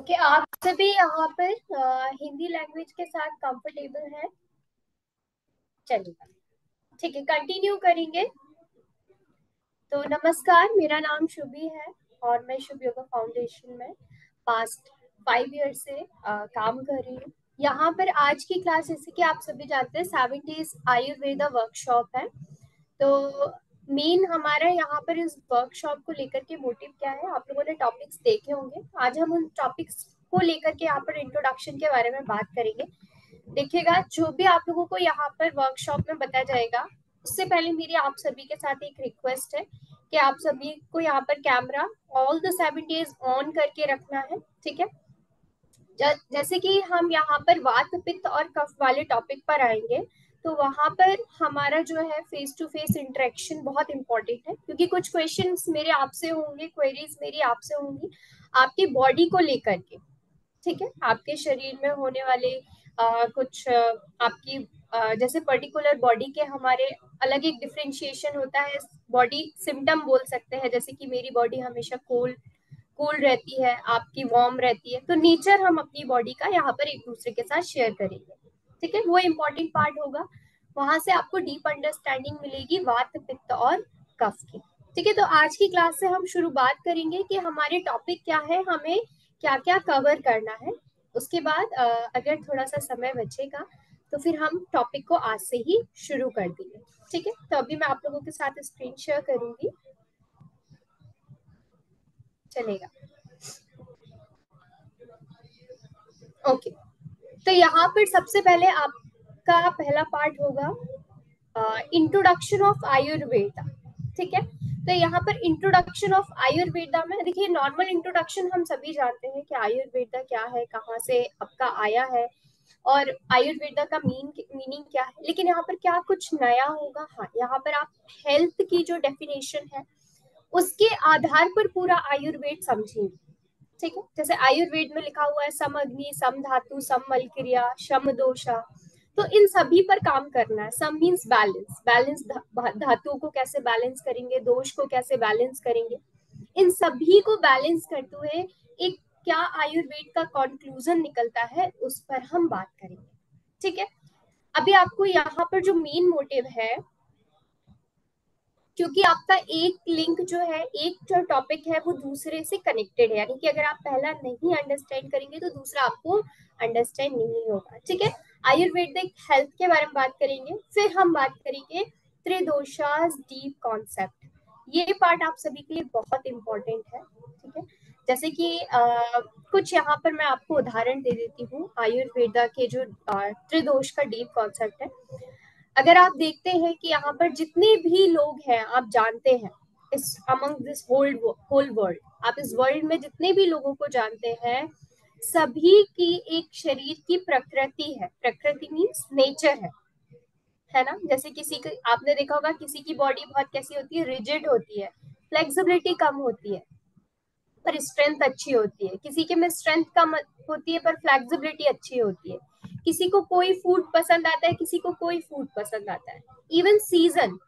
Okay, आप सभी यहाँ पर हिंदी लैंग्वेज के साथ कंफर्टेबल हैं? चलिए, ठीक है, कंटिन्यू करेंगे। तो नमस्कार, मेरा नाम शुभी है और मैं शुभ योगा फाउंडेशन में पास्ट 5 ईयर से काम कर रही हूँ। यहाँ पर आज की क्लास, जैसे कि आप सभी जानते हैं, 7 डेज आयुर्वेदा वर्कशॉप है। तो मेन हमारा यहाँ पर इस वर्कशॉप को लेकर के मोटिव क्या है, आप लोगों ने टॉपिक्स देखे होंगे। आज हम उन टॉपिक्स को लेकर के यहाँ पर इंट्रोडक्शन के बारे में बात करेंगे। देखिएगा, जो भी आप लोगों को यहाँ पर वर्कशॉप में बताया जाएगा, उससे पहले मेरी आप सभी के साथ एक रिक्वेस्ट है कि आप सभी को यहाँ पर camera all the 7 days on करके रखना है, ठीक है। जैसे कि हम यहाँ पर वात पित्त और कफ वाले टॉपिक पर आएंगे, तो वहां पर हमारा जो है फेस टू फेस इंटरेक्शन बहुत इंपॉर्टेंट है, क्योंकि कुछ क्वेश्चंस मेरे आपसे होंगे, क्वेरीज मेरी आपसे होंगी आपकी बॉडी को लेकर के, ठीक है। आपके शरीर में होने वाले कुछ आपकी जैसे पर्टिकुलर बॉडी के हमारे अलग एक डिफरेंशिएशन होता है। बॉडी सिम्टम बोल सकते हैं, जैसे कि मेरी बॉडी हमेशा कोल्ड कूल रहती है, आपकी वार्म रहती है। तो नेचर हम अपनी बॉडी का यहाँ पर एक दूसरे के साथ शेयर करेंगे, ठीक है। वो इम्पोर्टेंट पार्ट होगा, वहां से आपको डीप अंडरस्टैंडिंग मिलेगी वात पित्त और कफ की, ठीक है। तो आज की क्लास से हम शुरुआत करेंगे कि हमारे टॉपिक क्या है, हमें क्या क्या कवर करना है। उसके बाद अगर थोड़ा सा समय बचेगा तो फिर हम टॉपिक को आज से ही शुरू कर देंगे, ठीक है। तो अभी मैं आप लोगों के साथ स्क्रीन शेयर करूंगी, चलेगा? ओके, तो यहाँ पर सबसे पहले आपका पहला पार्ट होगा इंट्रोडक्शन ऑफ आयुर्वेदा, ठीक है। तो यहाँ पर इंट्रोडक्शन ऑफ आयुर्वेदा में देखिए, नॉर्मल इंट्रोडक्शन हम सभी जानते हैं कि आयुर्वेदा क्या है, कहाँ से आपका आया है और आयुर्वेदा का मीनिंग क्या है। लेकिन यहाँ पर क्या कुछ नया होगा? हाँ, यहाँ पर आप हेल्थ की जो डेफिनेशन है उसके आधार पर पूरा आयुर्वेद समझेंगे, ठीक है। जैसे आयुर्वेद में लिखा हुआ है सम अग्नि, सम धातु, सम मल क्रिया, शम दोषा। तो इन सभी पर काम करना है। सम मीन्स बैलेंस, धातुओं को कैसे बैलेंस करेंगे, दोष को कैसे बैलेंस करेंगे, इन सभी को बैलेंस करते हुए एक क्या आयुर्वेद का कंक्लूजन निकलता है, उस पर हम बात करेंगे, ठीक है। अभी आपको यहाँ पर जो मेन मोटिव है, क्योंकि आपका एक लिंक जो है, एक जो टॉपिक है वो दूसरे से कनेक्टेड है, यानी कि अगर आप पहला नहीं अंडरस्टैंड करेंगे तो दूसरा आपको अंडरस्टैंड नहीं होगा, ठीक है। आयुर्वेदिक हेल्थ के बारे में बात करेंगे, फिर हम बात करेंगे त्रिदोषास डीप कॉन्सेप्ट। ये पार्ट आप सभी के लिए बहुत इंपॉर्टेंट है, ठीक है। जैसे कि कुछ यहाँ पर मैं आपको उदाहरण दे देती हूँ आयुर्वेदा के जो त्रिदोष का डीप कॉन्सेप्ट है। अगर आप देखते हैं कि यहाँ पर जितने भी लोग हैं, आप जानते हैं, इस अमंग दिस होल वर्ल्ड, आप इस वर्ल्ड में जितने भी लोगों को जानते हैं, सभी की एक शरीर की प्रकृति है। प्रकृति मीन्स नेचर है ना। जैसे किसी की आपने देखा होगा, किसी की बॉडी बहुत कैसी होती है, रिजिड होती है, फ्लेक्सिबिलिटी कम होती है पर स्ट्रेंथ अच्छी होती है। किसी के में स्ट्रेंथ कम होती है पर फ्लेक्सिबिलिटी अच्छी होती है। किसी को कोई फूड पसंद आता है, किसी को कोई फूड पसंद आता है। इवन सीजन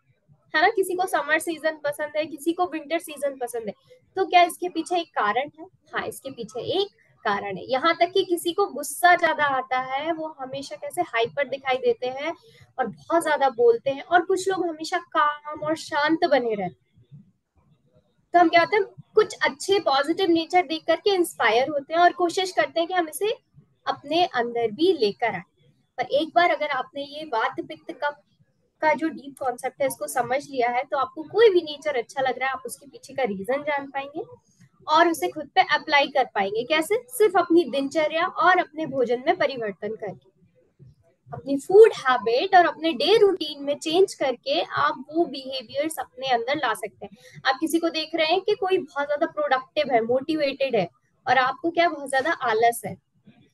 है ना, किसी को समर सीजन पसंद है, किसी को विंटर सीजन पसंद है। तो क्या इसके पीछे एक कारण है? हाँ, इसके पीछे एक कारण है। यहाँ तक कि किसी को गुस्सा ज्यादा आता है, वो हमेशा कैसे हाइपर दिखाई देते हैं और बहुत ज्यादा बोलते हैं, और कुछ लोग हमेशा काम और शांत बने रहते हैं। तो हम क्या होते हैं, कुछ अच्छे पॉजिटिव नेचर देख करके इंस्पायर होते हैं और कोशिश करते हैं कि हम इसे अपने अंदर भी लेकर आए। पर एक बार अगर आपने ये वात पित्त का जो डीप कॉन्सेप्ट है इसको समझ लिया है, तो आपको कोई भी नेचर अच्छा लग रहा है, आप उसके पीछे का रीजन जान पाएंगे और उसे खुद पे अप्लाई कर पाएंगे। कैसे? सिर्फ अपनी दिनचर्या और अपने भोजन में परिवर्तन करके, अपनी फूड हैबिट और अपने डे रूटीन में चेंज करके आप वो बिहेवियर्स अपने अंदर ला सकते हैं। आप किसी को देख रहे हैं कि कोई बहुत ज्यादा प्रोडक्टिव है, मोटिवेटेड है, और आपको क्या बहुत ज्यादा आलस है,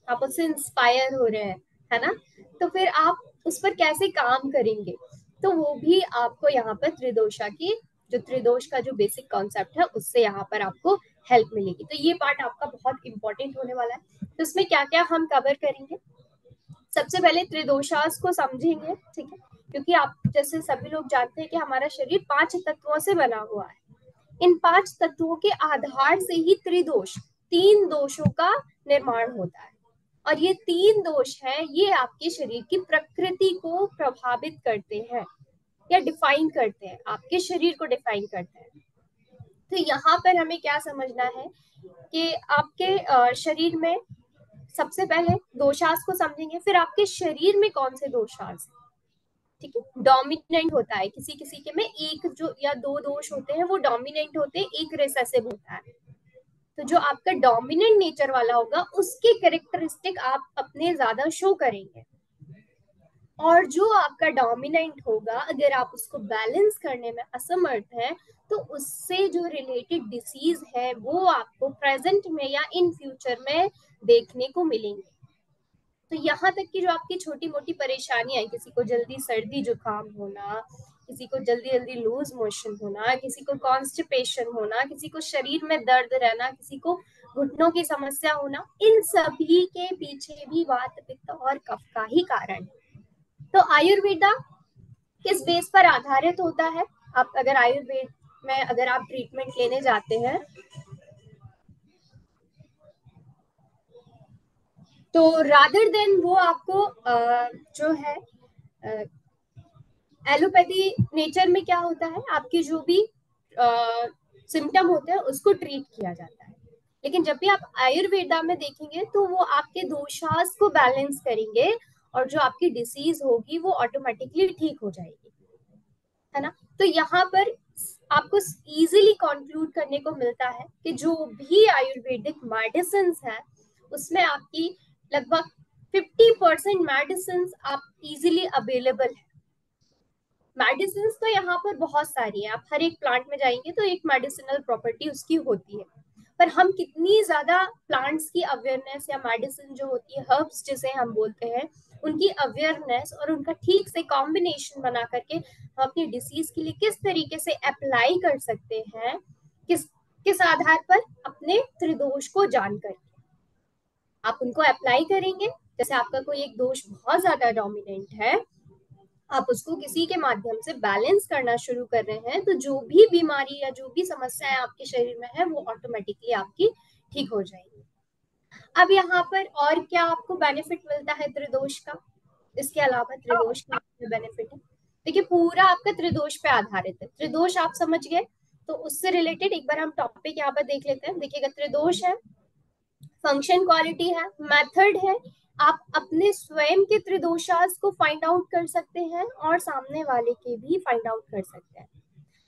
आप उससे इंस्पायर हो रहे हैं, है ना। तो फिर आप उस पर कैसे काम करेंगे? तो वो भी आपको यहाँ पर त्रिदोषा की, जो त्रिदोष का जो बेसिक कॉन्सेप्ट है, उससे यहाँ पर आपको हेल्प मिलेगी। तो ये पार्ट आपका बहुत इंपॉर्टेंट होने वाला है। तो इसमें क्या क्या हम कवर करेंगे? सबसे पहले त्रिदोषास को समझेंगे, ठीक है, क्योंकि आप जैसे सभी लोग जानते हैं कि हमारा शरीर 5 तत्वों से बना हुआ है। इन 5 तत्वों के आधार से ही त्रिदोष, 3 दोषों का निर्माण होता है। और ये 3 दोष हैं, ये आपके शरीर की प्रकृति को प्रभावित करते हैं या डिफाइन करते हैं, आपके शरीर को डिफाइन करते हैं। तो यहाँ पर हमें क्या समझना है कि आपके शरीर में सबसे पहले दोषास को समझेंगे, फिर आपके शरीर में कौन से दोषास, ठीक है, डोमिनेंट होता है, किसी किसी के में एक जो या 2 दोष होते हैं वो डोमिनेंट होते हैं, एक रिसेसिव होता है। तो जो आपका डोमिनेंट नेचर वाला होगा उसके कैरेक्टरिस्टिक आप अपने ज्यादा शो करेंगे, और जो आपका डोमिनेंट होगा अगर आप उसको बैलेंस करने में असमर्थ हैं तो उससे जो रिलेटेड डिसीज है वो आपको प्रेजेंट में या इन फ्यूचर में देखने को मिलेंगे। तो यहाँ तक कि जो आपकी छोटी मोटी परेशानियां हैं, किसी को जल्दी सर्दी जुकाम होना, किसी को जल्दी जल्दी लूज मोशन होना, किसी को कॉन्स्टिपेशन होना, किसी को शरीर में दर्द रहना, किसी को घुटनों की समस्या होना, इन सभी के पीछे भी वात पित्त और कफ का ही कारण है। तो आयुर्वेदा किस बेस पर आधारित होता है? आप अगर आयुर्वेद में अगर आप ट्रीटमेंट लेने जाते हैं तो रादर देन वो आपको जो है एलोपैथी नेचर में क्या होता है, आपके जो भी सिम्टम होते हैं उसको ट्रीट किया जाता है। लेकिन जब भी आप आयुर्वेदा में देखेंगे तो वो आपके दोषास को बैलेंस करेंगे और जो आपकी डिसीज होगी वो ऑटोमेटिकली ठीक हो जाएगी, है ना। तो यहाँ पर आपको इजीली कंक्लूड करने को मिलता है कि जो भी आयुर्वेदिक मेडिसिन है उसमें आपकी लगभग 50% मेडिसिन आप इजीली अवेलेबल है। मेडिसिन तो यहाँ पर बहुत सारी है, आप हर एक प्लांट में जाएंगे तो एक मेडिसिनल प्रॉपर्टी उसकी होती है, पर हम कितनी ज्यादा प्लांट्स की अवेयरनेस या मेडिसिन जो होती है, हर्ब्स जिसे हम बोलते हैं, उनकी अवेयरनेस और उनका ठीक से कॉम्बिनेशन बना करके हम अपनी डिसीज के लिए किस तरीके से अप्लाई कर सकते हैं, किस किस आधार पर, अपने त्रिदोष को जानकर आप उनको अप्लाई करेंगे। जैसे आपका कोई एक दोष बहुत ज्यादा डोमिनेंट है, आप उसको किसी के माध्यम से बैलेंस करना शुरू कर रहे हैं तो जो भी बीमारी या जो भी समस्याएं आपके शरीर में है वो ऑटोमेटिकली आपकी ठीक हो जाएगी। अब यहाँ पर और क्या आपको बेनिफिट मिलता है त्रिदोष का? इसके अलावा त्रिदोष का बेनिफिट है, देखिए पूरा आपका त्रिदोष पे आधारित है। त्रिदोष आप समझ गए तो उससे रिलेटेड एक बार हम टॉपिक यहाँ पर देख लेते हैं। देखिएगा, त्रिदोष है, फंक्शन, क्वालिटी है, मेथड है, आप अपने स्वयं के त्रिदोषास को फाइंड आउट कर सकते हैं और सामने वाले के भी फाइंड आउट कर सकते हैं।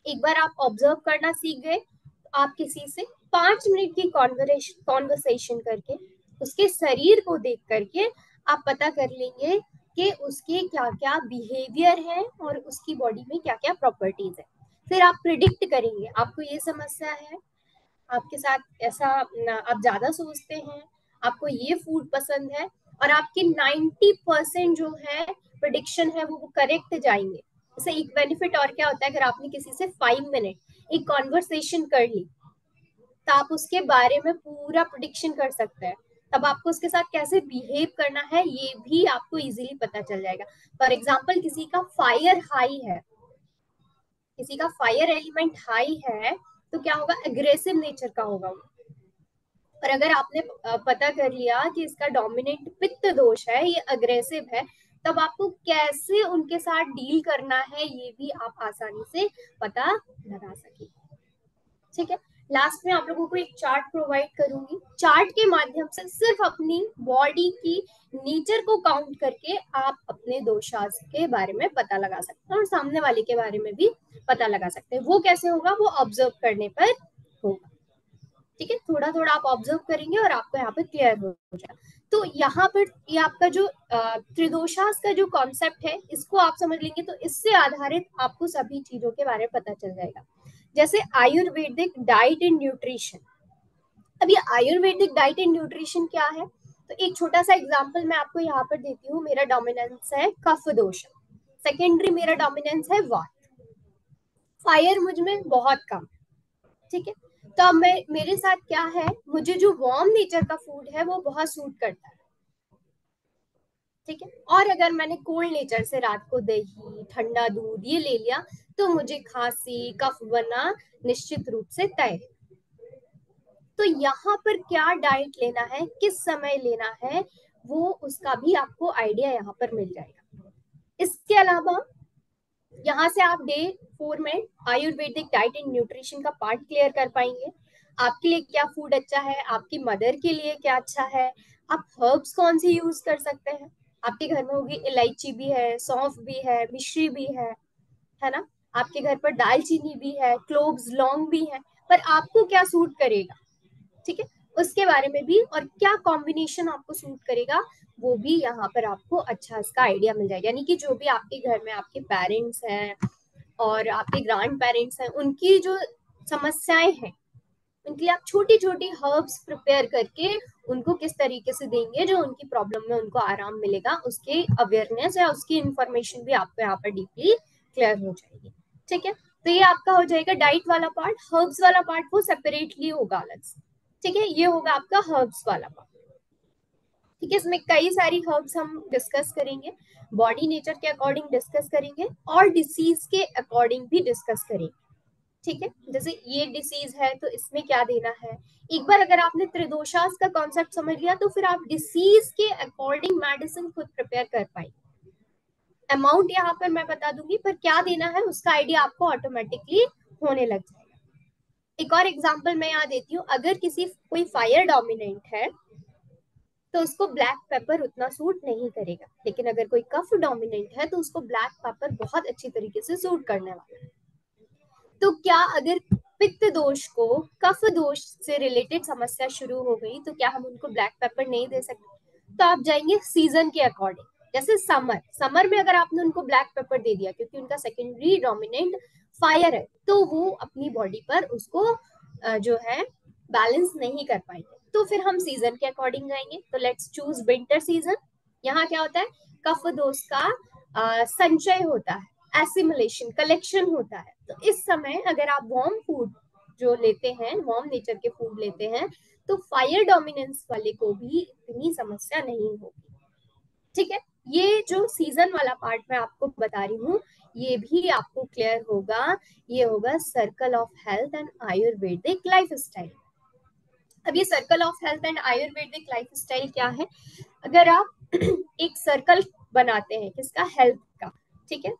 एक बार आप ऑब्जर्व करना सीख गए तो आप किसी से 5 मिनट की कॉन्वर्सेशन करके उसके शरीर को देख करके आप पता कर लेंगे कि उसके क्या क्या बिहेवियर है और उसकी बॉडी में क्या क्या प्रॉपर्टीज है। फिर आप प्रिडिक्ट करेंगे आपको ये समस्या है, आपके साथ ऐसा आप ज्यादा सोचते हैं, आपको ये फूड पसंद है, और आपके 90% जो है प्रिडिक्शन है वो करेक्ट जाएंगे। जैसे एक बेनिफिट और क्या होता है, अगर आपने किसी से 5 मिनट एक कॉन्वर्सेशन कर ली तो आप उसके बारे में पूरा प्रिडिक्शन कर सकते हैं, तब आपको उसके साथ कैसे बिहेव करना है ये भी आपको इजीली पता चल जाएगा। फॉर एग्जाम्पल, किसी का फायर हाई है, किसी का फायर एलिमेंट हाई है तो क्या होगा, एग्रेसिव नेचर का होगा वो। और अगर आपने पता कर लिया कि इसका डोमिनेंट पित्त दोष है, ये अग्रेसिव है, तब आपको कैसे उनके साथ डील करना है ये भी आप आसानी से पता लगा सके। ठीक है, लास्ट में आप लोगों को एक चार्ट प्रोवाइड करूंगी, चार्ट के माध्यम से सिर्फ अपनी बॉडी की नेचर को काउंट करके आप अपने दोषास के बारे में पता लगा सकते हैं और सामने वाले के बारे में भी पता लगा सकते हैं। वो कैसे होगा, वो ऑब्जर्व करने पर होगा। ठीक है, थोड़ा थोड़ा आप ऑब्जर्व करेंगे और आपको यहाँ पे क्लियर हो जाएगा। तो यहाँ पर ये आपका जो त्रिदोषास का जो कॉन्सेप्ट है इसको आप समझ लेंगे तो इससे आधारित आपको सभी चीजों के बारे में पता चल जाएगा। जैसे आयुर्वेदिक डाइट एंड न्यूट्रिशन, अब ये आयुर्वेदिक डाइट एंड न्यूट्रिशन क्या है, तो एक छोटा सा एग्जाम्पल मैं आपको यहाँ पर देती हूँ। मेरा डोमिनेंस है कफ दोष, सेकेंडरी मेरा डोमिनेंस है वात, फायर मुझ में बहुत कम। ठीक है, तो अब मैं मेरे साथ क्या है, मुझे जो वार्म नेचर का फूड है वो बहुत सूट करता है। ठीक है, और अगर मैंने कोल्ड नेचर से रात को दही ठंडा दूध ये ले लिया तो मुझे खांसी कफ बना निश्चित रूप से तय है। तो यहाँ पर क्या डाइट लेना है, किस समय लेना है, वो उसका भी आपको आइडिया यहाँ पर मिल जाएगा। इसके अलावा यहाँ से आप डे 4 में आयुर्वेदिक डाइट एंड न्यूट्रिशन का पार्ट क्लियर कर पाएंगे। आपके लिए क्या फूड अच्छा है, आपकी मदर के लिए क्या अच्छा है, आप हर्ब्स कौन से यूज कर सकते हैं। आपके घर में होगी इलायची भी है, सौंफ भी है, मिश्री भी है ना। आपके घर पर दालचीनी भी है, क्लोव्स लौंग भी है, पर आपको क्या सूट करेगा, ठीक है, उसके बारे में भी, और क्या कॉम्बिनेशन आपको सूट करेगा वो भी यहाँ पर आपको अच्छा इसका आइडिया मिल जाएगा। यानी कि जो भी आपके घर में आपके पेरेंट्स हैं और आपके ग्रैंड पेरेंट्स हैं, उनकी जो समस्याएं हैं, उनके लिए आप छोटी छोटी हर्ब्स प्रिपेयर करके उनको किस तरीके से देंगे जो उनकी प्रॉब्लम में उनको आराम मिलेगा, उसके अवेयरनेस या उसकी इंफॉर्मेशन भी आपको यहाँ पर डीपली क्लियर हो जाएगी। ठीक है, तो ये आपका हो जाएगा डाइट वाला पार्ट। हर्ब्स वाला पार्ट वो सेपरेटली होगा अलग से। ठीक है, ये होगा आपका हर्ब्स वाला पार्ट। ठीक है, इसमें कई सारी हर्ब्स हम डिस्कस करेंगे, बॉडी नेचर के अकॉर्डिंग डिस्कस करेंगे और डिसीज के अकॉर्डिंग भी डिस्कस करेंगे। ठीक है, जैसे ये डिसीज है तो इसमें क्या देना है। एक बार अगर आपने त्रिदोषास का कॉन्सेप्ट समझ लिया तो फिर आप डिसीज के अकॉर्डिंग मेडिसिन खुद प्रिपेयर कर पाएंगे। अमाउंट यहाँ पर मैं बता दूंगी, पर क्या देना है उसका आइडिया आपको ऑटोमेटिकली होने लग जाएगा। एक और एग्जांपल मैं यहाँ देती हूँ, अगर किसी कोई फायर डोमिनेंट है तो उसको ब्लैक पेपर उतना सूट नहीं करेगा, लेकिन अगर कोई कफ डोमिनेंट है तो उसको ब्लैक पेपर बहुत अच्छी तरीके से सूट करने वाला है। तो क्या अगर पित्त दोष को कफ दोष से रिलेटेड समस्या शुरू हो गई तो क्या हम उनको ब्लैक पेपर नहीं दे सकते। तो आप जाएंगे सीजन के अकॉर्डिंग। जैसे समर में अगर आपने उनको ब्लैक पेपर दे दिया क्योंकि उनका सेकेंडरी डोमिनेंट फायर है, तो वो अपनी बॉडी पर उसको जो है बैलेंस नहीं कर पाएंगे। तो फिर हम सीजन के अकॉर्डिंग जाएंगे। तो लेट्स चूज विंटर सीजन। यहाँ क्या होता है, कफ दोष का संचय होता है, एसिमुलेशन कलेक्शन होता है। तो इस समय अगर आप वार्म फूड जो लेते हैं, वार्म नेचर के फूड लेते हैं, तो फायर डोमिनेंस वाले को भी इतनी समस्या नहीं होगी। ठीक है, ये जो सीजन वाला पार्ट मैं आपको बता रही हूँ ये भी आपको क्लियर होगा। ये होगा circle of health and Ayurvedic life style. अब ये circle of health and Ayurvedic life style क्या है, अगर आप एक सर्कल बनाते हैं किसका, हेल्थ का, ठीक है,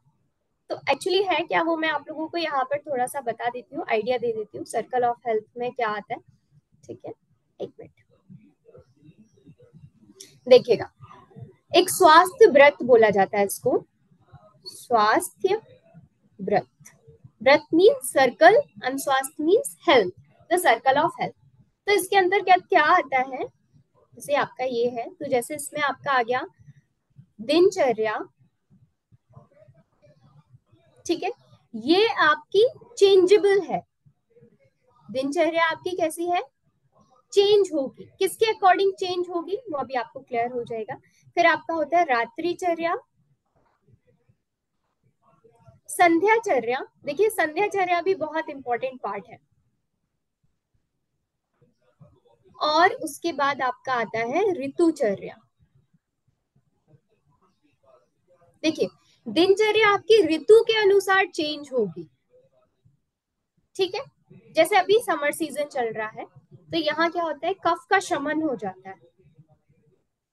तो एक्चुअली है क्या वो मैं आप लोगों को यहाँ पर थोड़ा सा बता देती हूँ, आइडिया दे देती हूँ सर्कल ऑफ हेल्थ में क्या आता है। ठीक है, एक मिनट देखिएगा, एक स्वास्थ्य व्रत बोला जाता है इसको, स्वास्थ्य व्रत। व्रत मीन्स सर्कल एंड स्वास्थ्य means health, the circle of health. तो इसके अंदर क्या क्या आता है, जैसे आपका ये है तो जैसे इसमें आपका आ गया दिनचर्या। ठीक है, ये आपकी चेंजेबल है, दिनचर्या आपकी कैसी है, चेंज होगी। किसके अकॉर्डिंग चेंज होगी वो अभी आपको क्लियर हो जाएगा। फिर आपका होता है रात्रिचर्या, संध्याचर्या। देखिए संध्याचर्या भी बहुत इंपॉर्टेंट पार्ट है। और उसके बाद आपका आता है ऋतुचर्या। देखिए दिनचर्या आपकी ऋतु के अनुसार चेंज होगी। ठीक है, जैसे अभी समर सीजन चल रहा है तो यहाँ क्या होता है, कफ का शमन हो जाता है।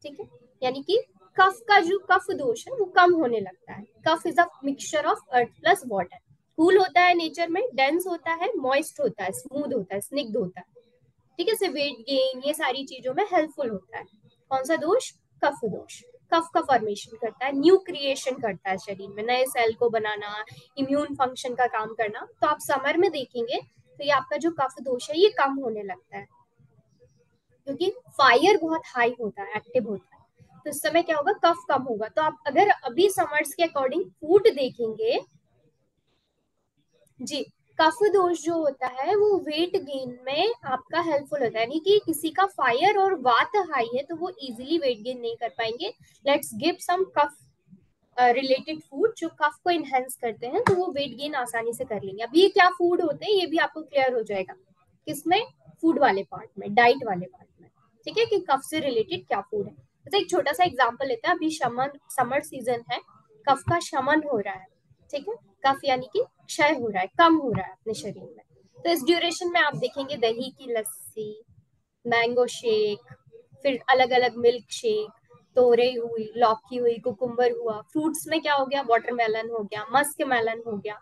ठीक है, यानी कि कफ का जो कफ दोष है वो कम होने लगता है। Kapha is a mixture of earth plus water. Cool होता है नेचर में, डेंस होता है, मॉइस्ट होता है, स्मूथ होता है, स्निग्ध होता है। ठीक है, से वेट गेन ये सारी चीजों में हेल्पफुल होता है। कौन सा दोष, कफ दोष। कफ का फॉर्मेशन करता है, न्यू क्रिएशन करता है शरीर में, नए सेल को बनाना, इम्यून फंक्शन का काम करना। तो आप समर में देखेंगे तो ये आपका जो कफ दोष है ये कम होने लगता है, क्योंकि फायर बहुत हाई होता है, एक्टिव होता है। तो इस समय क्या होगा, कफ कम होगा। तो आप अगर अभी समर्स के अकॉर्डिंग फूड देखेंगे जी, कफ दोष जो होता है वो वेट गेन में आपका हेल्पफुल होता है। यानी कि किसी का फायर और वात हाई है तो वो इजीली वेट गेन नहीं कर पाएंगे। Let's give some cough related food जो कफ को इनहेंस करते हैं, तो वो वेट गेन आसानी से कर लेंगे। अब ये क्या फूड होते हैं ये भी आपको क्लियर हो जाएगा किसमें, फूड वाले पार्ट में, डाइट वाले पार्ट में। ठीक है, कि कफ से रिलेटेड क्या फूड है। तो एक छोटा सा एग्जांपल लेते हैं, अभी समर सीजन है, कफ का शमन हो रहा है। ठीक है, कफ यानी कि क्षय हो रहा है, कम हो रहा है अपने शरीर में। तो इस ड्यूरेशन में आप देखेंगे दही की लस्सी, मैंगो शेक, फिर अलग अलग मिल्क शेक, तोरई हुई, लौकी हुई, कुकुम्बर हुआ, फ्रूट्स में क्या हो गया, वाटरमेलन हो गया, मस्क मेलन हो गया।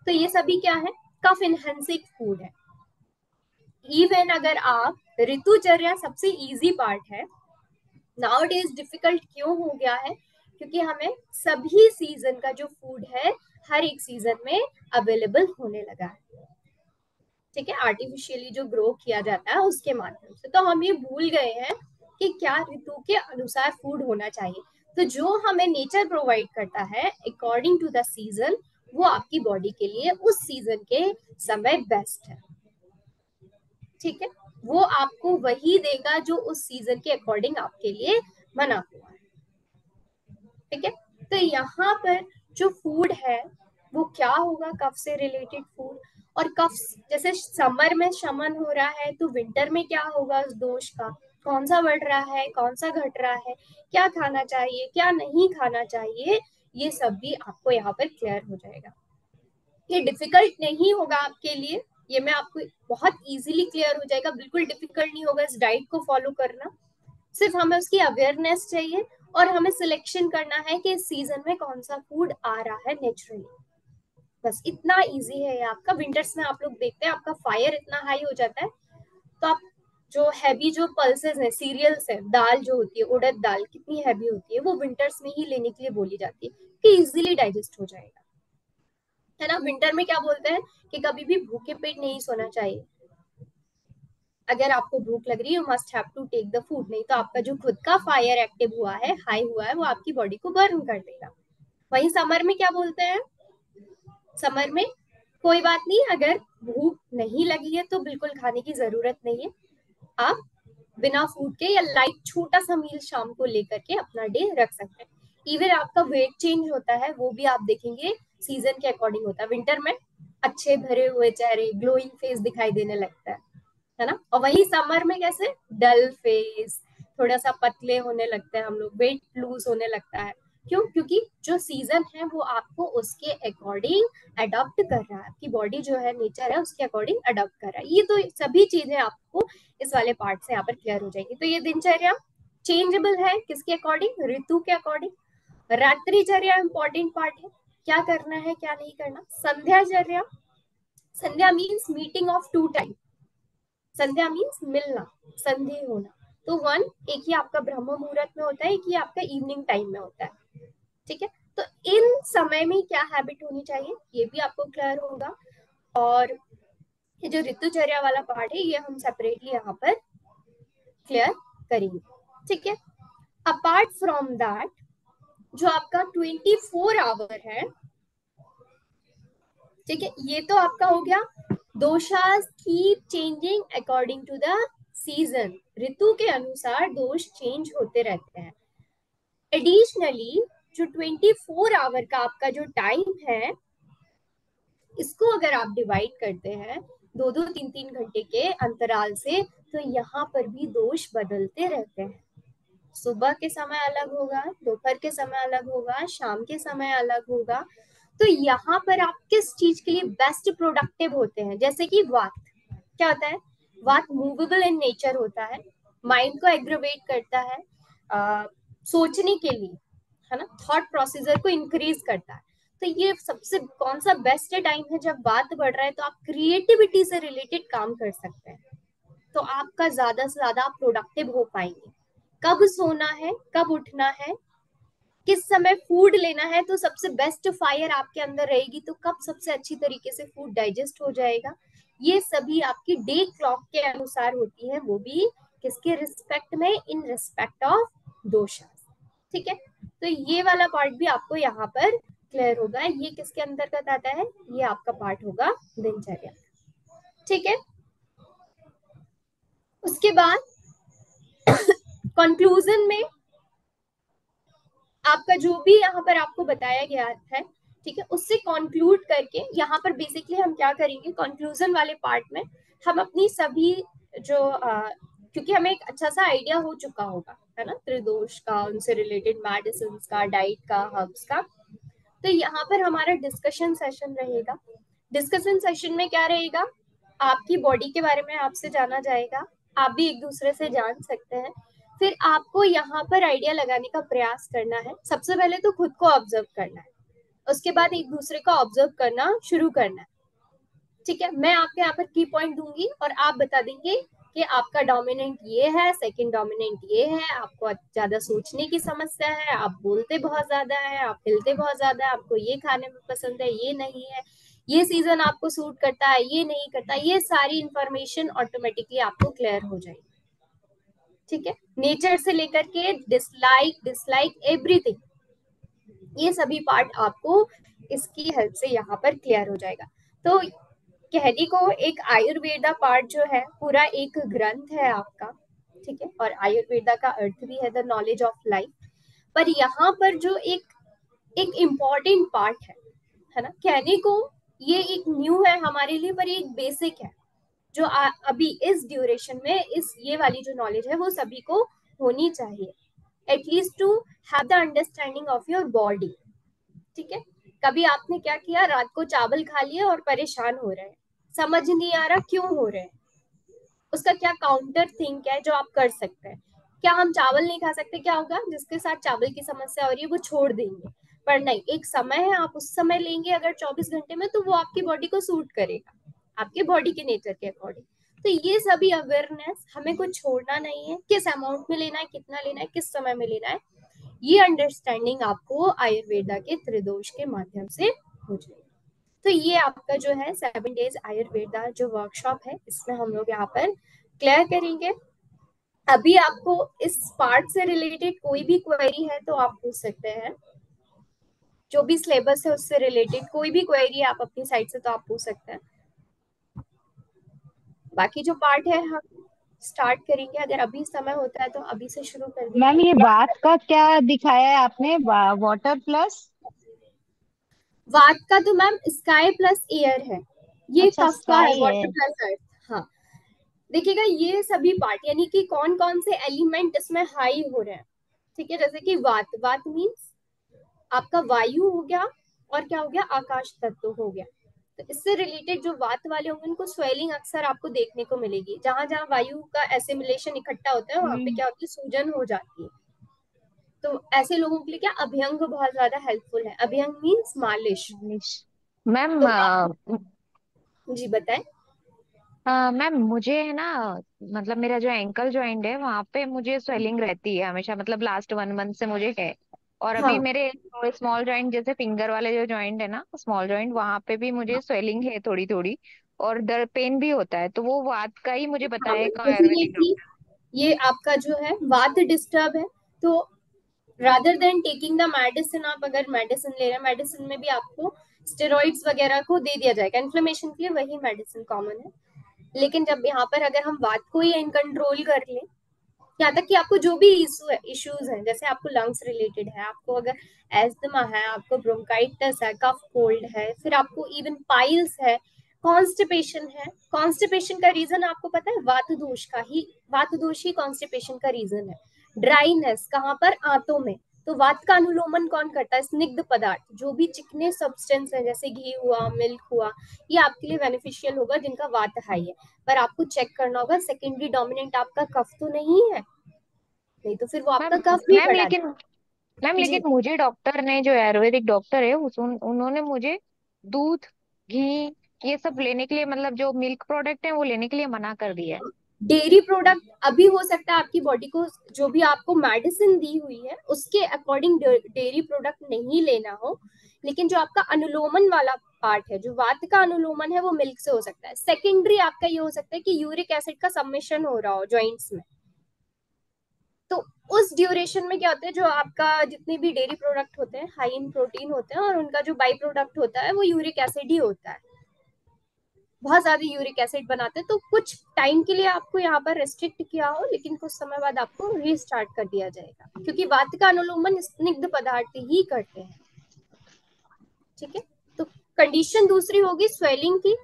तो ये सभी क्या है, कफ इनहेंसिंग फूड है। इवन अगर आप ऋतुचर्या सबसे इजी पार्ट है, नाउ डेज डिफिकल्ट क्यों हो गया है, क्योंकि हमें सभी सीजन का जो फूड है हर एक सीजन में अवेलेबल होने लगा है। ठीक है, आर्टिफिशियली जो ग्रो किया जाता है उसके माध्यम से, तो हम ये भूल गए हैं कि क्या ऋतु के अनुसार फूड होना चाहिए। तो जो हमें नेचर प्रोवाइड करता है अकॉर्डिंग टू द सीजन, वो आपकी बॉडी के लिए उस सीजन के समय बेस्ट है। ठीक है, वो आपको वही देगा जो उस सीजन के अकॉर्डिंग आपके लिए बना हुआ है। ठीक है, तो यहाँ पर जो फूड है वो क्या होगा, कफ से रिलेटेड फूड। और कफ जैसे समर में शमन हो रहा है, तो विंटर में क्या होगा उस दोष का, कौन सा बढ़ रहा है, कौन सा घट रहा है, क्या खाना चाहिए, क्या नहीं खाना चाहिए, ये सब भी आपको यहाँ पर क्लियर हो जाएगा। ये डिफिकल्ट नहीं होगा आपके लिए, ये मैं आपको बहुत इजीली क्लियर हो जाएगा, बिल्कुल डिफिकल्ट नहीं होगा इस डाइट को फॉलो करना। सिर्फ हमें उसकी अवेयरनेस चाहिए और हमें सिलेक्शन करना है कि इस सीजन में कौन सा फूड आ रहा है नेचुरली, बस इतना इजी है ये आपका। विंटर्स में आप लोग देखते हैं आपका फायर इतना हाई हो जाता है, तो आप जो हैवी जो पल्सेस है, सीरियल्स है, दाल जो होती है, उड़द दाल कितनी हैवी होती है, वो विंटर्स में ही लेने के लिए बोली जाती है कि इजीली डाइजेस्ट हो जाएगा, है ना। विंटर में क्या बोलते हैं कि कभी भी भूखे पेट नहीं सोना चाहिए, अगर आपको भूख लग रही है you must have to take the food, नहीं तो आपका जो खुद का फायर एक्टिव हुआ है, हाई हुआ है, वो आपकी बॉडी को बर्न कर देगा। वहीं समर में क्या बोलते हैं, समर में कोई बात नहीं, अगर भूख नहीं लगी है तो बिल्कुल खाने की जरूरत नहीं है, आप बिना फूड के या लाइट छोटा सा मील शाम को लेकर के अपना डे रख सकते हैं। इवन आपका वेट चेंज होता है वो भी आप देखेंगे सीजन के अकॉर्डिंग होता है। विंटर में अच्छे भरे हुए चेहरे, ग्लोइंग फेस दिखाई देने लगता है ना। और वही समर में कैसे, डल फेस, थोड़ा सा पतले होने लगते हैं हम लोग, वेट लूज होने लगता है। क्यों, क्योंकि जो सीजन है वो आपको उसके अकॉर्डिंग अडॉप्ट कर रहा है, आपकी बॉडी जो है नेचर है उसके अकॉर्डिंग अडॉप्ट कर रहा है। ये तो सभी चीजें आपको इस वाले पार्ट से यहाँ पर क्लियर हो जाएगी। तो ये दिनचर्या चेंजेबल है, किसके अकॉर्डिंग, ऋतु के अकॉर्डिंग। रात्रिचर्या इंपॉर्टेंट पार्ट है, क्या करना है क्या नहीं करना। संध्याचर्या, sandhya means meeting of two time, sandhya means मिलना, संधि होना। तो वन, एक ही आपका ब्रह्म मुहूर्त में होता है, एक ही आपका इवनिंग टाइम में होता है। ठीक है, तो इन समय में क्या हैबिट होनी चाहिए ये भी आपको क्लियर होगा। और ये जो ऋतुचर्या वाला पार्ट है ये हम सेपरेटली यहाँ पर क्लियर करेंगे। ठीक है, अपार्ट फ्रॉम दैट जो आपका 24 आवर है, ठीक है, ये तो आपका हो गया, doshas keep changing according to the season, ऋतु के अनुसार दोष चेंज होते रहते हैं। एडिशनली जो 24 आवर का आपका जो टाइम है, इसको अगर आप डिवाइड करते हैं दो दो तीन तीन घंटे के अंतराल से, तो यहाँ पर भी दोष बदलते रहते हैं। सुबह के समय अलग होगा, दोपहर के समय अलग होगा, शाम के समय अलग होगा। तो यहाँ पर आप किस चीज के लिए बेस्ट प्रोडक्टिव होते हैं, जैसे कि वात, क्या होता है, वात मूवेबल इन नेचर होता है, माइंड को एग्रोवेट करता है, सोचने के लिए, है ना, थॉट प्रोसीजर को इंक्रीज करता है। तो ये सबसे कौन सा बेस्ट टाइम है, जब बात बढ़ रहा है तो आप क्रिएटिविटी से रिलेटेड काम कर सकते हैं, तो आपका ज्यादा से ज्यादा आप प्रोडक्टिव हो पाएंगे। कब सोना है, कब उठना है, किस समय फूड लेना है, तो सबसे बेस्ट फायर आपके अंदर रहेगी, तो कब सबसे अच्छी तरीके से फूड डाइजेस्ट हो जाएगा, ये सभी आपकी डे क्लॉक के अनुसार होती है, वो भी किसके रिस्पेक्ट में, इन रिस्पेक्ट ऑफ दोषा। ठीक है, तो ये वाला पार्ट भी आपको यहाँ पर क्लियर होगा, ये किसके अंतर्गत आता है, ये आपका पार्ट होगा दिनचर्या। ठीक है, उसके बाद कंक्लूजन में आपका जो भी यहाँ पर आपको बताया गया है, ठीक है, उससे कंक्लूड करके यहाँ पर बेसिकली हम क्या करेंगे, कंक्लूजन वाले पार्ट में हम अपनी सभी जो क्योंकि हमें एक अच्छा सा आइडिया हो चुका होगा, है ना, त्रिदोष का, उनसे रिलेटेड मेडिसिन का, डाइट का, हर्ब्स का। तो यहाँ पर हमारा डिस्कशन सेशन रहेगा। डिस्कशन सेशन में क्या रहेगा, आपकी बॉडी के बारे में आपसे जाना जाएगा, आप भी एक दूसरे से जान सकते हैं। फिर आपको यहाँ पर आइडिया लगाने का प्रयास करना है। सबसे पहले तो खुद को ऑब्जर्व करना है, उसके बाद एक दूसरे को ऑब्जर्व करना शुरू करना है। ठीक है, मैं आपके यहाँ पर की पॉइंट दूंगी और आप बता देंगे कि आपका डोमिनेंट ये है, सेकंड डोमिनेंट ये है, आपको ज्यादा सोचने की समस्या है, आप बोलते बहुत ज्यादा है, आप हिलते बहुत ज्यादा है, आपको ये खाने में पसंद है, ये नहीं है, ये सीजन आपको सूट करता है, ये नहीं करता। ये सारी इंफॉर्मेशन ऑटोमेटिकली आपको क्लियर हो जाएगी। ठीक है, नेचर से लेकर के डिसलाइक डिसलाइक एवरीथिंग, ये सभी पार्ट आपको इसकी हेल्प से यहाँ पर क्लियर हो जाएगा। तो कहने को एक आयुर्वेदा पार्ट जो है पूरा एक ग्रंथ है आपका। ठीक है, और आयुर्वेदा का अर्थ भी है द नॉलेज ऑफ लाइफ। पर यहाँ पर जो एक एक इम्पॉर्टेंट पार्ट है ना, कहने को ये एक न्यू है हमारे लिए, पर ये एक बेसिक है जो अभी इस ड्यूरेशन में इस ये वाली जो नॉलेज है वो सभी को होनी चाहिए, at least to have the understanding of your body. ठीक है, कभी आपने क्या किया, रात को चावल खा लिया और परेशान हो रहे हैं, समझ नहीं आ रहा क्यों हो रहे हैं, उसका क्या काउंटर थिंक है जो आप कर सकते हैं। क्या हम चावल नहीं खा सकते? क्या होगा, जिसके साथ चावल की समस्या हो रही है वो छोड़ देंगे, पर नहीं, एक समय है, आप उस समय लेंगे अगर 24 घंटे में, तो वो आपकी बॉडी को सूट करेगा, आपके बॉडी के नेचर के अकॉर्डिंग। तो ये सभी अवेयरनेस, हमें कुछ छोड़ना नहीं है, किस अमाउंट में लेना है, कितना लेना है, किस समय में लेना है, ये अंडरस्टैंडिंग आपको आयुर्वेदा के त्रिदोष के माध्यम से हो जाएगी। तो ये आपका जो है 7 डेज आयुर्वेदा जो वर्कशॉप है, इसमें हम लोग यहाँ पर क्लियर करेंगे। अभी आपको इस पार्ट से रिलेटेड कोई भी क्वेरी है तो आप पूछ सकते हैं, जो भी सिलेबस है उससे रिलेटेड कोई भी क्वेरी है आप अपनी साइड से तो आप पूछ सकते हैं। बाकी जो पार्ट है हम स्टार्ट करेंगे, अगर अभी समय होता है तो अभी से शुरू कर मैम देंगे। ये बात का क्या दिखाया है आपने, वाटर प्लस? वाट का तो मैम स्काई प्लस एयर है, ये अच्छा, कफ का है, स्काई है। वाटर प्लस अर्थ। हाँ, देखिएगा ये सभी पार्ट यानी कि कौन कौन से एलिमेंट इसमें हाई हो रहे हैं। ठीक है, जैसे कि वात, वात मीन्स आपका वायु हो गया, और क्या हो गया, आकाश तत्व हो गया। तो इससे रिलेटेड जो वात वाले होंगे उनको स्वेलिंग अक्सर आपको देखने को मिलेगी, जहां जहां वायु का एसिमिलेशन इकट्ठा होता है वहां पे हम्म। क्या होती है, सूजन हो जाती है। तो ऐसे लोगों के लिए क्या अभ्यंग बहुत ज्यादा हेल्पफुल है, अभ्यंग मीन्स मालिश। मैम तो जी बताएं। मैम मुझे है ना, मतलब मेरा जो एंकल जॉइंट है वहां पे मुझे स्वेलिंग रहती है हमेशा, मतलब लास्ट 1 मंथ से मुझे है। और अभी हाँ, मेरे स्मॉल जॉइंट, जैसे फिंगर वाले जो जॉइंट है ना, स्मॉल जॉइंट, वहां पे भी मुझे स्वेलिंग है थोड़ी थोड़ी। और दर्द, पेन भी होता है, तो वो वात का ही मुझे हाँ, बताया एक आयुर्वेदिक डेफिनेटली डॉक्टर। ये आपका जो है वात डिस्टर्ब है। तो rather than taking the medicine, आप अगर मेडिसिन ले रहे हैं, मेडिसिन में भी आपको स्टेरॉइड्स वगैरह को दे दिया जाएगा इन्फ्लेमेशन के लिए, वही मेडिसिन कॉमन है। लेकिन जब यहाँ पर अगर हम बात को ही इन कंट्रोल कर लें, यहाँ तक कि आपको जो भी इशू है, इश्यूज हैं, जैसे आपको लंग्स रिलेटेड है, आपको अगर एस्थमा है, आपको ब्रोंकाइटिस है, कफ कोल्ड है, फिर आपको इवन पाइल्स है, कॉन्स्टिपेशन है। कॉन्स्टिपेशन का रीजन आपको पता है, वात दोष का ही, वात दोष ही कॉन्स्टिपेशन का रीजन है। ड्राइनेस कहाँ पर, आंतों में। तो वात का अनुलोमन कौन करता है, स्निग्ध पदार्थ, जो भी चिकने सब्सटेंस है, जैसे घी हुआ, मिल्क हुआ, ये आपके लिए बेनिफिशियल होगा जिनका वात हाई है। पर आपको चेक करना होगा सेकेंडरी डोमिनेंट आपका कफ तो नहीं है, नहीं तो फिर वो मैम आपका कफ भी मैम बढ़ा लेकिन देगा। मैम जी, लेकिन मुझे डॉक्टर ने, जो आयुर्वेदिक डॉक्टर है, उन्होंने मुझे दूध, घी, ये सब लेने के लिए, मतलब जो मिल्क प्रोडक्ट है वो लेने के लिए मना कर दिया है। डेयरी प्रोडक्ट अभी हो सकता है आपकी बॉडी को जो भी आपको मेडिसिन दी हुई है उसके अकॉर्डिंग डेयरी प्रोडक्ट नहीं लेना हो, लेकिन जो आपका अनुलोमन वाला पार्ट है, जो वात का अनुलोमन है, वो मिल्क से हो सकता है। सेकेंडरी आपका ये हो सकता है कि यूरिक एसिड का सबमिशन हो रहा हो जॉइंट्स में। तो उस ड्यूरेशन में क्या होता है, जो आपका जितने भी डेयरी प्रोडक्ट होते हैं हाई इन प्रोटीन होते हैं, और उनका जो बाई प्रोडक्ट होता है वो यूरिक एसिड ही होता है, बहुत ज्यादा यूरिक एसिड बनाते हैं। तो कुछ टाइम के लिए आपको यहाँ पर रेस्ट्रिक्ट किया हो, लेकिन कुछ समय बाद आपको रीस्टार्ट कर दिया जाएगा, क्योंकि वात का अनुलोमन स्निग्ध पदार्थ ही करते हैं। ठीक है, तो कंडीशन दूसरी होगी स्वेलिंग की,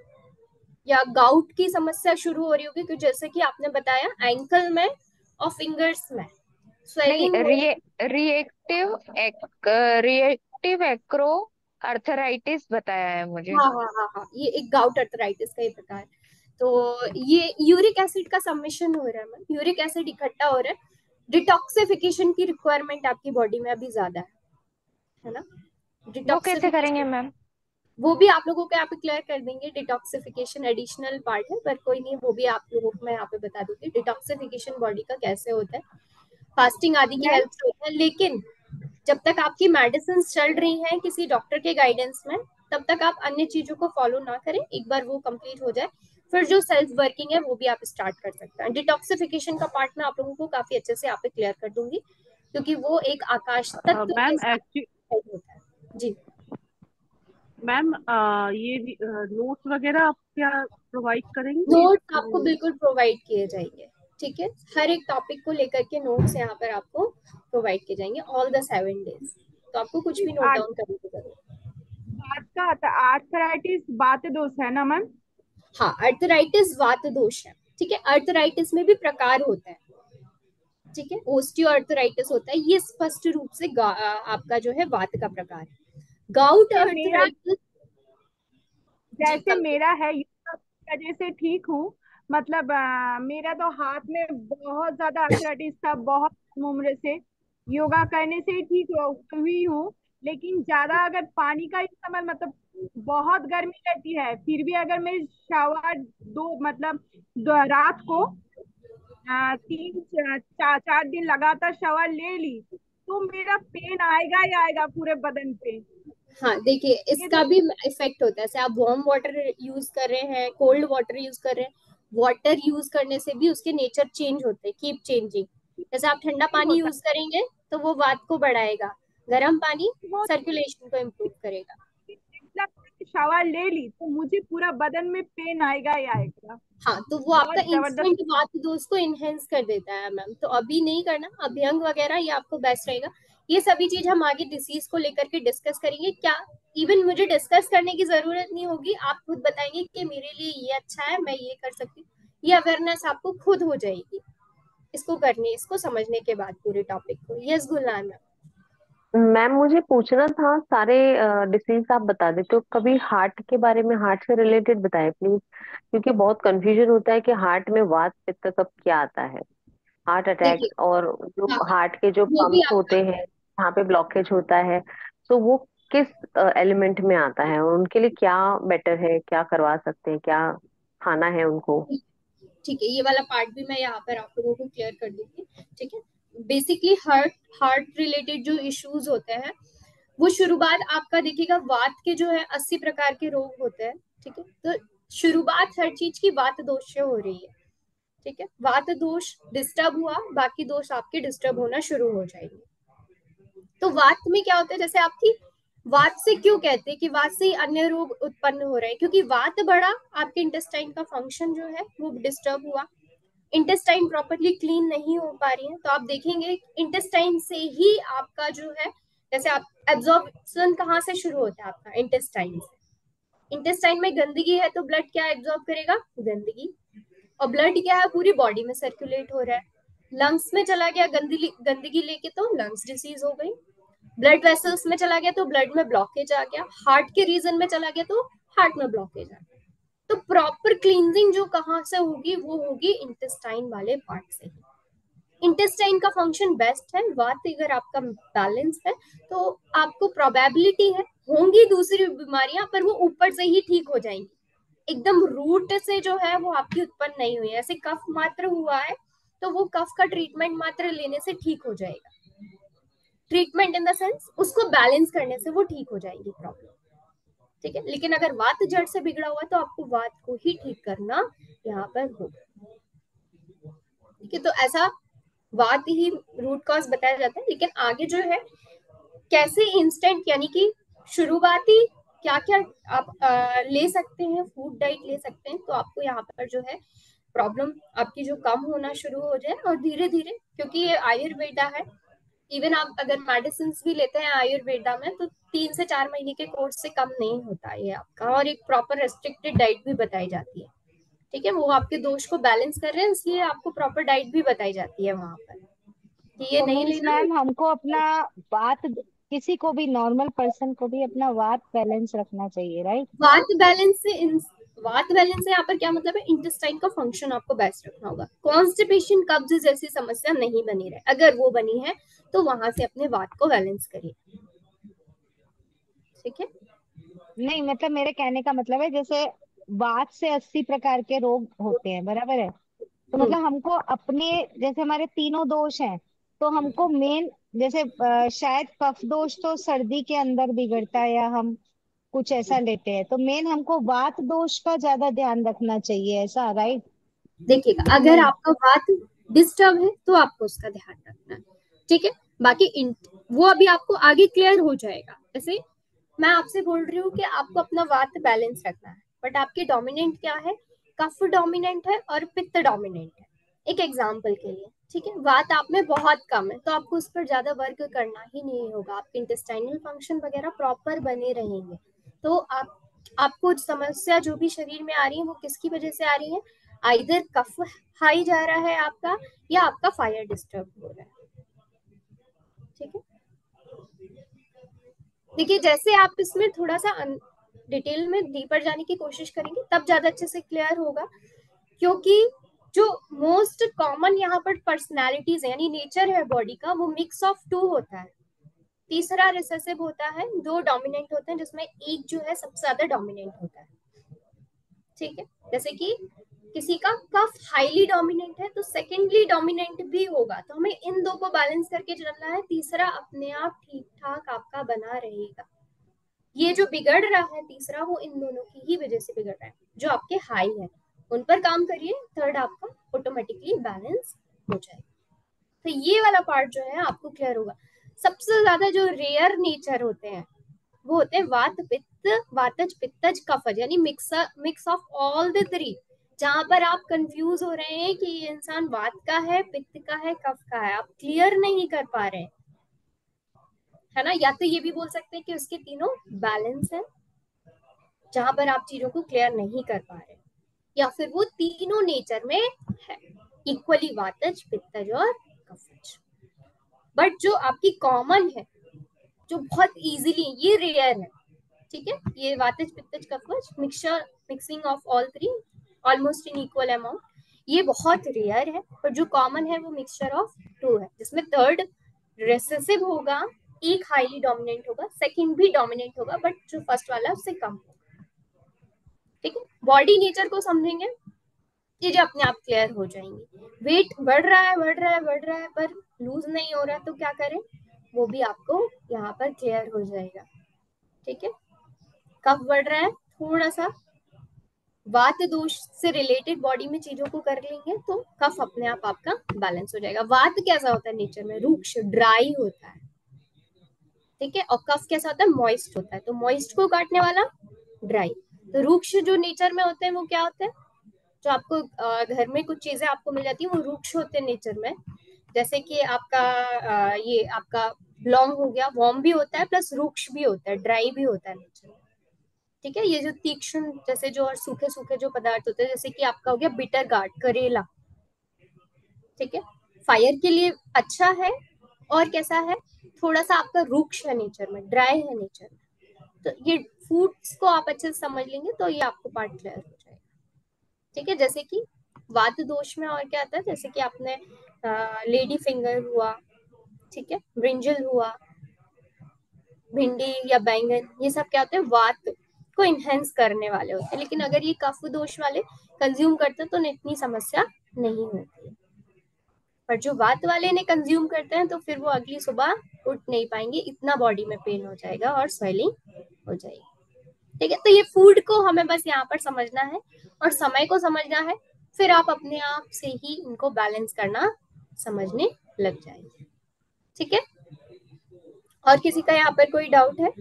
या गाउट की समस्या शुरू हो रही होगी, क्योंकि जैसे कि आपने बताया एंकल में और फिंगर्स में नहीं, स्वेलिंग हो। रिएक्टिव रिएक्टिव एक्रो अर्थराइटिस बताया है मुझे। हाँ हाँ हाँ हाँ, ये एक गाउट अर्थराइटिस का ही प्रकार है। तो ये यूरिक एसिड का सबमिशन हो रहा है मैम, यूरिक एसिड इकट्ठा हो रहा है, डिटॉक्सिफिकेशन की रिक्वायरमेंट आपकी बॉडी में अभी ज्यादा है ना। वो कैसे करेंगे डिटॉक्सिफिकेशन मैम? वो भी आप लोगों को यहाँ पे क्लियर कर देंगे, डिटॉक्सिफिकेशन एडिशनल पार्ट है, पर कोई नहीं, वो भी आप लोगों को मैं यहाँ पे बता दूंगी डिटॉक्सिफिकेशन बॉडी का कैसे होता है, फास्टिंग आदि की मैम हेल्प से होता है। लेकिन जब तक आपकी मेडिसिन चल रही हैं किसी डॉक्टर के गाइडेंस में, तब तक आप अन्य चीजों को फॉलो ना करें, एक बार वो कंप्लीट हो जाए फिर जो सेल्फ वर्किंग है वो भी आप स्टार्ट कर सकते हैं। डिटॉक्सिफिकेशन का पार्ट मैं आप लोगों को काफी अच्छे से यहाँ पे क्लियर कर दूंगी, क्योंकि वो एक आकाश तत्व के मैम साथ एक्चुअली होता है। जी मैम ये नोट्स वगैरह आप क्या प्रोवाइड करेंगे नोट्स आपको तो? बिल्कुल प्रोवाइड किए जाएंगे, ठीक है, हर एक टॉपिक को लेकर के नोट्स यहाँ पर आपको प्रोवाइड किए जाएंगे ऑल द 7 डेज, तो आपको कुछ भी नोट आज डाउन करने की जरूरत। बात का आता आर्थराइटिस बात दोष है ना मैम? हाँ अर्थराइटिस वात दोष है, ठीक है, अर्थराइटिस में भी प्रकार होता है, ठीक है, ओस्टियो अर्थराइटिस होता है, ये स्पष्ट रूप से आपका जो है वात का प्रकार है। गाउट जैसे मेरा अर्थराइटिस, जी जैसे कंप्लीट। मेरा है योगा की वजह से ठीक हूँ। मतलब मेरा तो हाथ में बहुत ज्यादा अर्थराइटिस था, बहुत कम उम्र से। योगा करने से ही ठीक हुई हूँ। लेकिन ज्यादा अगर पानी का इस्तेमाल, मतलब बहुत गर्मी रहती है, फिर भी अगर मैं शावर रात को 3 4 4 दिन लगातार शावर ले ली, तो मेरा पेन आएगा ही आएगा पूरे बदन पे। हाँ देखिए ये इसका तो भी इफेक्ट होता है, जैसे आप वार्म वाटर यूज कर रहे हैं, कोल्ड वाटर यूज कर रहे हैं, वाटर यूज करने से भी उसके नेचर चेंज होते हैं, कीप चेंजिंग। जैसे आप ठंडा ठीक पानी होता यूज करेंगे तो वो वात को बढ़ाएगा, गर्म पानी है। वो सर्कुलेशन को इम्प्रूव करेगा। शावर ले ली तो मुझे पूरा बदन में पेन आएगा ही आएगा। हाँ तो वो आपका बहुत जबरदस्त। इंस्टेंट वात दोष को इनहेंस कर देता है मैम, तो अभी नहीं करना, अभ्यंग वगैरह ये आपको बेस्ट रहेगा। ये सभी चीज हम आगे डिसीज को लेकर के डिस्कस करेंगे, क्या इवन मुझे डिस्कस करने की जरूरत नहीं होगी, आप खुद बताएंगे कि मेरे लिए ये अच्छा है, मैं ये कर सकती हूँ, ये अवेयरनेस आपको खुद हो जाएगी इसको करने, इसको समझने के बाद पूरे टॉपिक को। Yes गुलनाम ma'am. मैम मुझे पूछना था, सारे डिसीज आप बता देते हो, कभी हार्ट के बारे में, हार्ट से रिलेटेड बताएं प्लीज, क्योंकि बहुत कंफ्यूजन होता है कि हार्ट में वात पित्त कब क्या आता है, हार्ट देखिए अटैक्स, और जो हाँ हार्ट के जो वो भी पंप्स आपका, होते हैं जहाँ पे ब्लॉकेज होता है, तो वो किस एलिमेंट में आता है, और उनके लिए क्या बेटर है, क्या करवा सकते हैं, क्या खाना है उनको? ठीक है, ये वाला पार्ट भी मैं यहाँ पर आप लोगों को क्लियर कर दूंगी, ठीक है। बेसिकली हार्ट हार्ट रिलेटेड जो इश्यूज होते हैं वो शुरुआत आपका देखिएगा, वात के जो है 80 प्रकार के रोग होते हैं, ठीक है, तो शुरुआत हर चीज की वात दोष से हो रही है, ठीक है, वात दोष डिस्टर्ब हुआ, बाकी दोष आपके डिस्टर्ब होना शुरू हो जाएंगे। तो वात में क्या होता है, जैसे आपकी वात से क्यों कहते हैं कि वात से ही अन्य रोग उत्पन्न हो रहे हैं, क्योंकि वात बढ़ा, आपके इंटेस्टाइन का फंक्शन जो है वो डिस्टर्ब हुआ, इंटेस्टाइन प्रॉपरली क्लीन नहीं हो पा रही है, तो आप देखेंगे इंटेस्टाइन से ही आपका जो है, जैसे आप एब्जॉर्प्शन कहाँ से शुरू होता है आपका, इंटेस्टाइन से। इंटेस्टाइन में गंदगी है तो ब्लड क्या एब्जॉर्ब करेगा, गंदगी, और ब्लड क्या है पूरी बॉडी में सर्कुलेट हो रहा है, लंग्स में चला गया गंदगी गंदगी लेके तो लंग्स डिसीज हो गई, ब्लड वेसल्स में चला गया तो ब्लड में ब्लॉकेज आ गया, हार्ट के रीजन में चला गया तो हार्ट में ब्लॉकेज आ गया। तो प्रॉपर क्लींजिंग जो कहाँ से होगी, वो होगी इंटेस्टाइन वाले पार्ट से। इंटेस्टाइन का फंक्शन बेस्ट है, वात अगर आपका बैलेंस है तो आपको प्रोबेबिलिटी है, होंगी दूसरी बीमारियां पर वो ऊपर से ही ठीक हो जाएंगी, एकदम रूट से जो है वो आपकी उत्पन्न नहीं हुई, ऐसे कफ मात्र हुआ है तो वो कफ का ट्रीटमेंट मात्र लेने से ठीक हो जाएगा, ट्रीटमेंट इन द सेंस उसको बैलेंस करने से वो ठीक हो जाएगी प्रॉब्लम, ठीक है। लेकिन अगर वात जड़ से बिगड़ा हुआ तो आपको वात को ही ठीक करना यहाँ पर होगा, ठीक है, तो ऐसा वात ही रूट कॉज बताया जाता है। लेकिन आगे जो है कैसे इंस्टेंट, यानी कि शुरुआती क्या क्या आप ले सकते हैं, फूड डाइट ले सकते हैं, तो आपको यहाँ पर जो है प्रॉब्लम आपकी जो कम होना शुरू हो जाए, और धीरे धीरे, क्योंकि ये आयुर्वेदा है, इवन आप अगर मेडिसिन भी लेते हैं आयुर्वेदा में तो 3 से 4 महीने के कोर्स से कम नहीं होता है ये आपका, और एक प्रॉपर रेस्ट्रिक्टेड डाइट भी बताई जाती है, ठीक है, वो आपके दोष को बैलेंस कर रहे हैं, इसलिए आपको प्रॉपर डाइट भी बताई जाती है वहां पर कि ये तो नहीं मीन्स लेना। मैम हमको अपना बात, किसी को भी, नॉर्मल पर्सन को भी अपना बात बैलेंस रखना चाहिए, राइट? वात बैलेंस से वात बैलेंस है यहाँ पर क्या मतलब है, इंटेस्टाइन का फंक्शन आपको बेस्ट रखना होगा। कॉन्स्टिपेशन, कब्ज जैसी समस्या नहीं बनी रहे, अगर वो बनी है तो वहां से अपने वात को बैलेंस करिए, ठीक है। नहीं मतलब मेरे कहने का मतलब है जैसे वात से 80 प्रकार के रोग होते हैं, बराबर है? तो हम्म मतलब हमको अपने, जैसे हमारे तीनों दोष हैं, तो हमको मेन, जैसे शायद कफ दोष तो सर्दी के अंदर बिगड़ता है या हम कुछ ऐसा लेते हैं, तो मेन हमको वात दोष का ज्यादा ध्यान रखना चाहिए, ऐसा, राइट? देखिएगा, कि अगर नहीं? आपका वात डिस्टर्ब है तो आपको उसका ध्यान रखना है, ठीक है। बाकी वो अभी आपको आगे क्लियर हो जाएगा। ऐसे मैं आपसे बोल रही हूँ कि आपको अपना वात बैलेंस रखना है, बट आपके डोमिनेंट क्या है, कफ डोमिनेंट है और पित्त डोमिनेंट है। एक एग्जाम्पल के लिए, ठीक है, वात आप में बहुत कम है तो आपको उस पर ज्यादा वर्क करना ही नहीं होगा, आपके इंटेस्टाइनल फंक्शन वगैरह प्रॉपर बने रहेंगे। तो आपको समस्या जो भी शरीर में आ रही है वो किसकी वजह से आ रही है, आइदर कफ हाई जा रहा है आपका, या आपका फायर डिस्टर्ब हो रहा है, ठीक है। देखिए, जैसे आप इसमें थोड़ा सा डिटेल में डीपर जाने की कोशिश करेंगे तब ज्यादा अच्छे से क्लियर होगा, क्योंकि जो मोस्ट कॉमन यहाँ पर पर्सनैलिटीज है यानी नेचर है बॉडी का, वो मिक्स ऑफ टू होता है। तीसरा रिसेसिव होता है, दो डोमिनेंट होते हैं जिसमें एक जो है सबसे ज्यादा डोमिनेंट होता है, ठीक है। जैसे कि किसी का कफ हाईली डोमिनेंट है तो सेकेंडली डोमिनेंट भी होगा, तो हमें इन दो को बैलेंस करके चलना है, तीसरा अपने आप ठीक ठाक आपका बना रहेगा। ये जो बिगड़ रहा है तीसरा, वो इन दोनों की ही वजह से बिगड़ रहा है, जो आपके हाई है उन पर काम करिए, थर्ड आपका ऑटोमेटिकली बैलेंस हो जाएगा। तो ये वाला पार्ट जो है आपको क्लियर होगा। सबसे ज्यादा जो रेयर नेचर होते हैं वो होते हैं वात पित्त, वातज पित्तज कफज, यानी mix of all the three. जहां पर आप कंफ्यूज हो रहे हैं कि ये इंसान वात का है, पित्त का है, कफ का है, आप क्लियर नहीं कर पा रहे हैं, है ना। या तो ये भी बोल सकते हैं कि उसके तीनों बैलेंस है, जहां पर आप चीजों को क्लियर नहीं कर पा रहे, या फिर वो तीनों नेचर में है इक्वली, वातज पित्तज और कफज। बट जो आपकी कॉमन है, जो बहुत इजीली, ये रेयर है, ठीक है, ये वातज पित्तज कफज mixing of all three almost in equal amount, ये बहुत रेयर है। और जो कॉमन है वो मिक्सचर ऑफ टू है, जिसमें थर्ड रेसेसिव होगा, एक हाईली डोमिनेंट होगा, सेकंड भी डोमिनेंट होगा, बट जो फर्स्ट वाला उससे कम होगा, ठीक है। बॉडी नेचर को समझेंगे, चीजें अपने आप क्लियर हो जाएंगी। वेट बढ़ रहा है बढ़ रहा है बढ़ रहा है पर लूज नहीं हो रहा है तो क्या करें, वो भी आपको यहाँ पर क्लियर हो जाएगा, ठीक है। कफ बढ़ रहा है, थोड़ा सा वात दोष से रिलेटेड बॉडी में चीजों को कर लेंगे तो कफ अपने आप आपका बैलेंस हो जाएगा। वात कैसा होता है नेचर में, रूक्ष ड्राई होता है, ठीक है, और कफ कैसा होता है, मॉइस्ट होता है, तो मॉइस्ट को काटने वाला ड्राई। तो रूक्ष जो नेचर में होते हैं वो क्या होते हैं, जो आपको घर में कुछ चीजें आपको मिल जाती है वो रूक्ष होते हैं नेचर में। जैसे कि आपका ये आपका लॉन्ग हो गया, वार्म भी होता है प्लस रूक्ष भी होता है, ड्राई भी होता है नेचर में, ठीक है। ये जो तीक्ष्ण जैसे जो और सूखे सूखे जो पदार्थ होते हैं, जैसे कि आपका हो गया बिटर गार्ड, करेला, ठीक है, फायर के लिए अच्छा है। और कैसा है, थोड़ा सा आपका रूक्ष है नेचर में, ड्राई है नेचर में, तो ये फूड्स को आप अच्छे से समझ लेंगे तो ये आपको पार्ट क्लियर हो जाएगा, ठीक है। जैसे कि वात दोष में और क्या आता है, जैसे कि आपने लेडी फिंगर हुआ, ठीक है, ब्रिंजल हुआ, भिंडी या बैंगन, ये सब क्या होते हैं, वात को इनहेंस करने वाले होते हैं। लेकिन अगर ये कफ दोष वाले कंज्यूम करते हैं तो इतनी समस्या नहीं होती है, पर जो वात वाले ने कंज्यूम करते हैं तो फिर वो अगली सुबह उठ नहीं पाएंगे, इतना बॉडी में पेन हो जाएगा और स्वेलिंग हो जाएगी, ठीक है। तो ये फूड को हमें बस यहाँ पर समझना है और समय को समझना है, फिर आप अपने आप से ही इनको बैलेंस करना समझने लग जाएंगे, ठीक है। और किसी का यहाँ पर कोई डाउट है?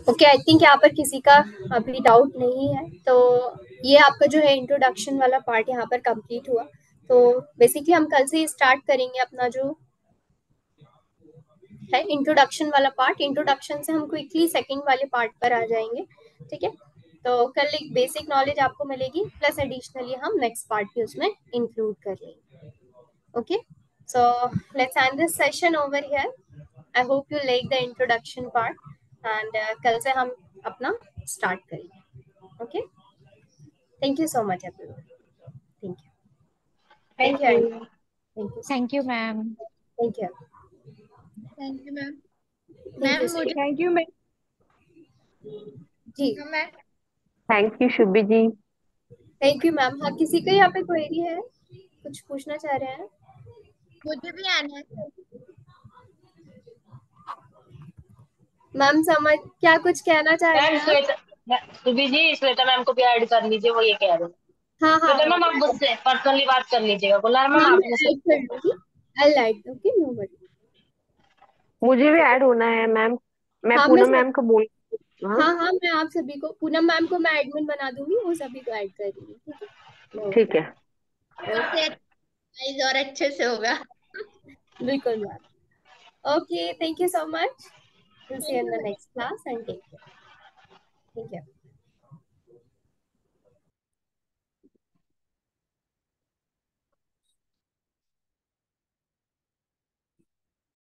ओके, आई थिंक यहाँ पर किसी का अभी डाउट नहीं है, तो ये आपका जो है इंट्रोडक्शन वाला पार्ट यहाँ पर कंप्लीट हुआ। तो बेसिकली हम कल से स्टार्ट करेंगे अपना जो है इंट्रोडक्शन वाला पार्ट। इंट्रोडक्शन से हम क्विकली सेकंड वाले पार्ट पर आ जाएंगे, ठीक है। तो कल एक बेसिक नॉलेज आपको मिलेगी, प्लस एडिशनली हम नेक्स्ट पार्ट भी उसमें इंक्लूड कर लेंगे। Okay, so let's end this session over here I hope you like the introduction part and कल से हम अपना स्टार्ट करेंगे. Okay, thank you so much everyone. Thank you. Thank thank you. You. Thank you. Thank you ma'am. Thank you. Thank you ma'am. Thank you ma'am मुझे thank you ma'am. जी. Ma'am thank you Shubhi ji. Thank you ma'am. हाँ, किसी का यहाँ पे query है, कुछ पूछना चाह रहे हैं? मुझे भी आना है. मैम समझ क्या कुछ कहना चाह रहे मैम हैं आप? श्वेता, सुबी जी श्वेता मैम को भी ऐड कर लीजिए, वो ये कह रहे हैं. हाँ हाँ श्वेता हाँ मैम आप मुझसे पर्सनली बात कर लीजिएगा. गुलार मैम हाँ, आप मैं मुझसे. ऐड कर लूंगी. I like. Okay, no worry. मुझे भी ऐड होना है मैम. मैं हाँ, मैं पूनम सब. मैम को बोल. हाँ हाँ हाँ, मैं आप सभी को, पूनम मैम को मैं एडमिन बना दूंगी, वो सभी को ऐड कर दूंगी. ठीक है, नो ठीक वरी. है. आपसे और अच्छे से होगा. बिल्कुल ma'am. Okay, thank you so much. We'll see you in the next class and take care. Thank you.